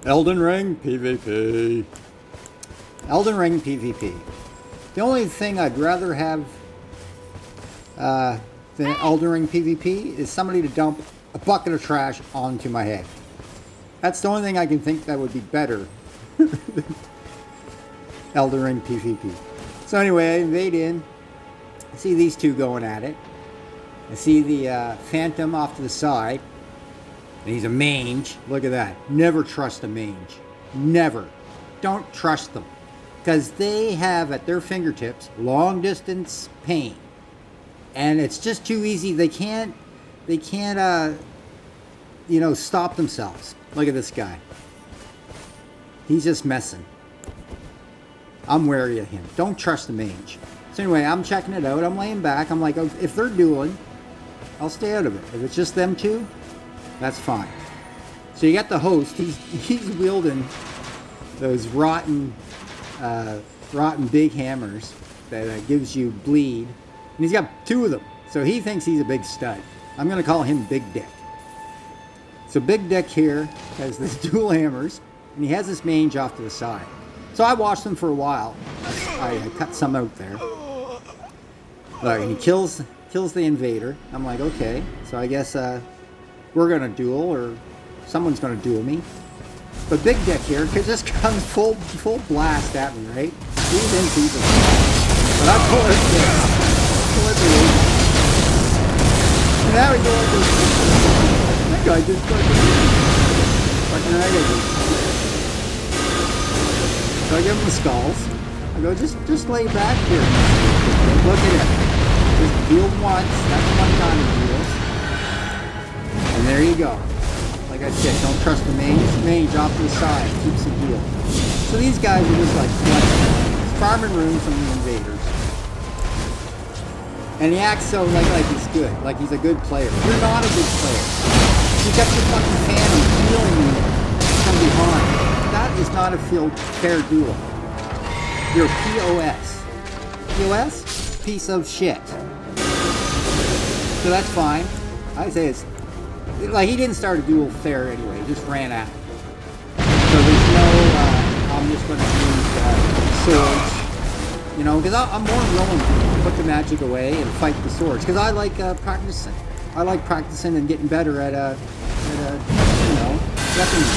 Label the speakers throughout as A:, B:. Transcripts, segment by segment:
A: Elden Ring PvP. Elden Ring PvP. The only thing I'd rather have than Elden Ring PvP is somebody to dump a bucket of trash onto my head. That's the only thing I can think that would be better than Elden Ring PvP. So anyway, I invade in. I see these two going at it. I see the Phantom off to the side. And he's a mage. Look at that. Never trust a mage. Never. Don't trust them. Because they have at their fingertips long distance pain. And it's just too easy. They can't stop themselves. Look at this guy. He's just messing. I'm wary of him. Don't trust the mage. So anyway, I'm checking it out. I'm laying back. I'm like, if they're dueling, I'll stay out of it. If it's just them two, that's fine. So you got the host. He's wielding those rotten big hammers that gives you bleed, and he's got two of them. So he thinks he's a big stud. I'm gonna call him Big Dick. So Big Dick here has this dual hammers, and he has this mage off to the side. So I watched them for a while. I cut some out there. Look, and he kills the invader. I'm like, okay, so I guess we're gonna duel, or someone's gonna duel me. But Big Dick here just comes full blast at me, right? He thinks he's a but I pull it this. Pull it the and now we go like this. That guy just fucking negative. So I give him the skulls. I go, just lay back here. Look at it. Just deal once. That's one time he deals. And there you go. Like I said, don't trust the mage off to the side. Keeps him healed. So these guys are just like farming rooms from the invaders. And he acts so like he's good. Like he's a good player. You're not a good player. You got your fucking Phantom healing you from behind. That is not a fair duel. You're POS. POS? Piece of shit. So that's fine. I say it's like he didn't start a duel fair anyway. He just ran out. So there's no I'm just going to use swords. You know, because I'm more willing to put the magic away and fight the swords. Because I like practicing. I like practicing and getting better at weapons.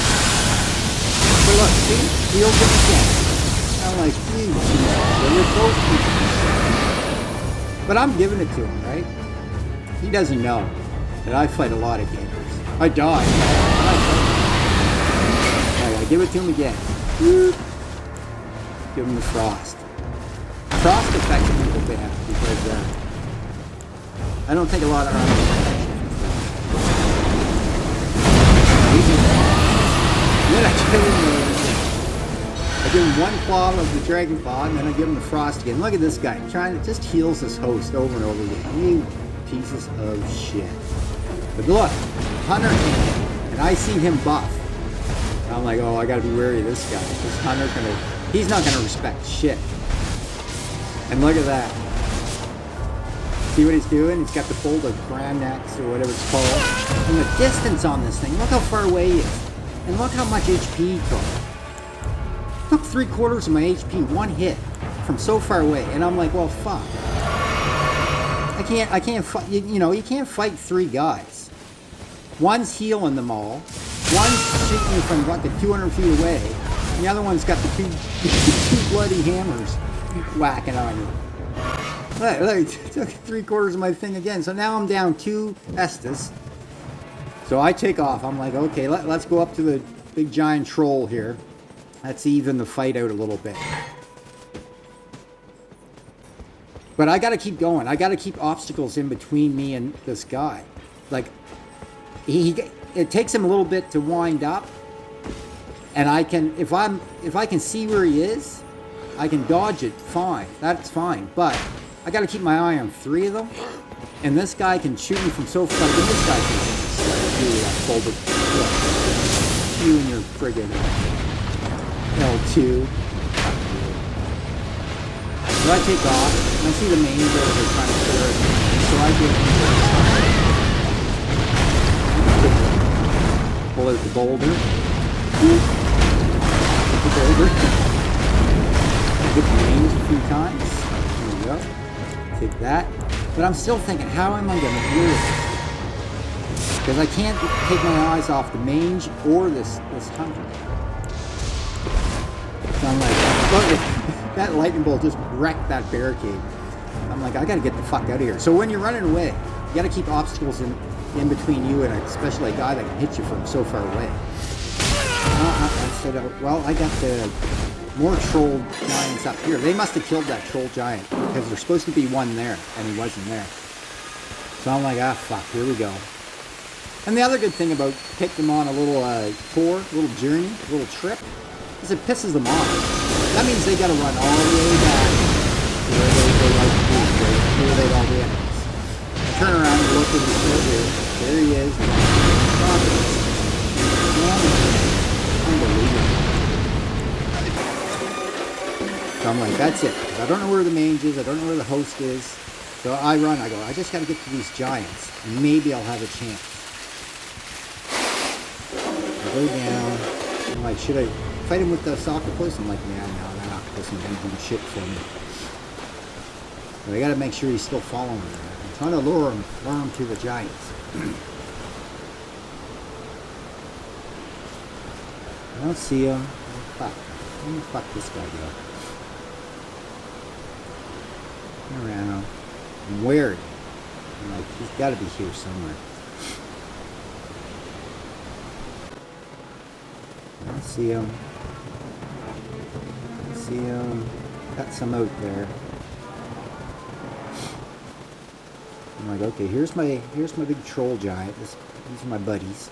A: So look, see? He opens again. I'm like, geez, we're both people. But I'm giving it to him, right? He doesn't know that I fight a lot of Gankers. I die. I give it to him again. Give him the frost. Frost affects people bad because I don't think a lot of armor protection. Then I give him one claw of the dragon claw, and then I give him the frost again. Look at this guy trying to just heals his host over and over again. You pieces of shit. But look, Hunter came, and I see him buff. And I'm like, oh, I gotta be wary of this guy. This Hunter's he's not gonna respect shit. And look at that. See what he's doing? He's got the bolt of Granax or whatever it's called. And the distance on this thing, look how far away he is. And look how much HP he took. Took 3/4 of my HP, one hit, from so far away. And I'm like, well, fuck. I can't fight, you can't fight three guys. One's healing them all. One's shooting you from like 200 feet away. And the other one's got the two bloody hammers whacking on you. Look, took 3/4 of my thing again. So now I'm down 2 Estus. So I take off. I'm like, okay, let's go up to the big giant troll here. Let's even the fight out a little bit. But I got to keep going. I got to keep obstacles in between me and this guy. Like, it takes him a little bit to wind up. And I can, if I can see where he is, I can dodge it. Fine, that's fine. But I got to keep my eye on 3 of them. And this guy can shoot me from so far. But this guy can do that folded. You and your friggin' L2. So I take off, and I see the main builder trying to clear it. So I get pull out the boulder. shoulder. Get the range a few times. There we go. Take that. But I'm still thinking, how am I going to deal with this? Because I can't take my eyes off the mange or this hunter. So I'm like, look, that lightning bolt just wrecked that barricade. I'm like, I got to get the fuck out of here. So when you're running away, you got to keep obstacles in between you and especially a guy that can hit you from so far away. I said, well, I got the more troll giants up here. They must have killed that troll giant because there's supposed to be one there and he wasn't there. So I'm like, ah, fuck, here we go. And the other good thing about taking them on a little tour, a little journey, a little trip, is it pisses them off. That means they got to run all the way back to where they like to be, where they all the enemies. Turn around and look at the shoulder. There he is. Unbelievable. So I'm like, that's it. I don't know where the mange is. I don't know where the host is. So I run. I go, I just got to get to these giants. And maybe I'll have a chance. I go down. I'm like, should I fight him with the octopus? I'm like, yeah, no, that octopus ain't gonna do shit for me. But I got to make sure he's still following me. I'm trying to lure him to the giants. I don't see him. Oh, fuck. Let me fuck this guy go. Turn around. I'm wary. I'm like, he's got to be here somewhere. I don't see him. I don't see him. Got some out there. I'm like, okay, here's my big troll giant. These are my buddies.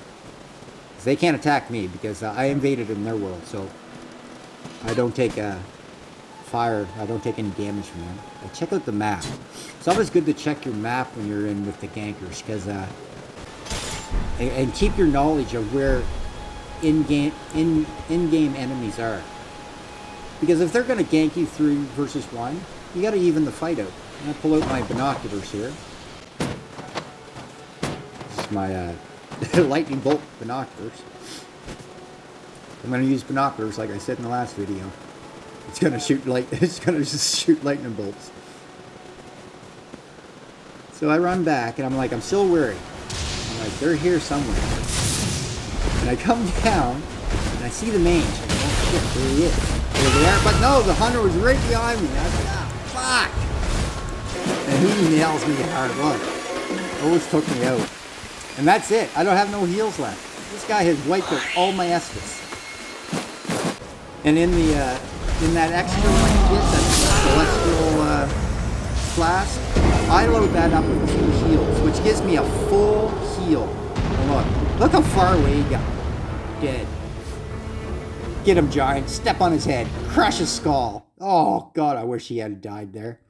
A: They can't attack me because I invaded in their world, so I don't take fire. I don't take any damage from them. I check out the map. It's always good to check your map when you're in with the gankers, because and keep your knowledge of where in-game enemies are. Because if they're going to gank you 3 versus 1, you got to even the fight out. I'm going to pull out my binoculars here. This is my lightning bolt binoculars. I'm going to use binoculars like I said in the last video. It's going to shoot it's going to just shoot lightning bolts. So I run back and I'm like, I'm still wary. I'm like, they're here somewhere. And I come down and I see the mange. I'm like, oh shit, there he is. There they are. But no, the hunter was right behind me. I was like, ah, fuck. And he nails me hard. Look, always took me out. And that's it. I don't have no heals left. This guy has wiped out all my Estus. And in that extra one you get, that celestial flask, I load that up with 2 heals, which gives me a full heal. And look how far away he got. Dead. Get him, giant. Step on his head. Crush his skull. Oh, God, I wish he had died there.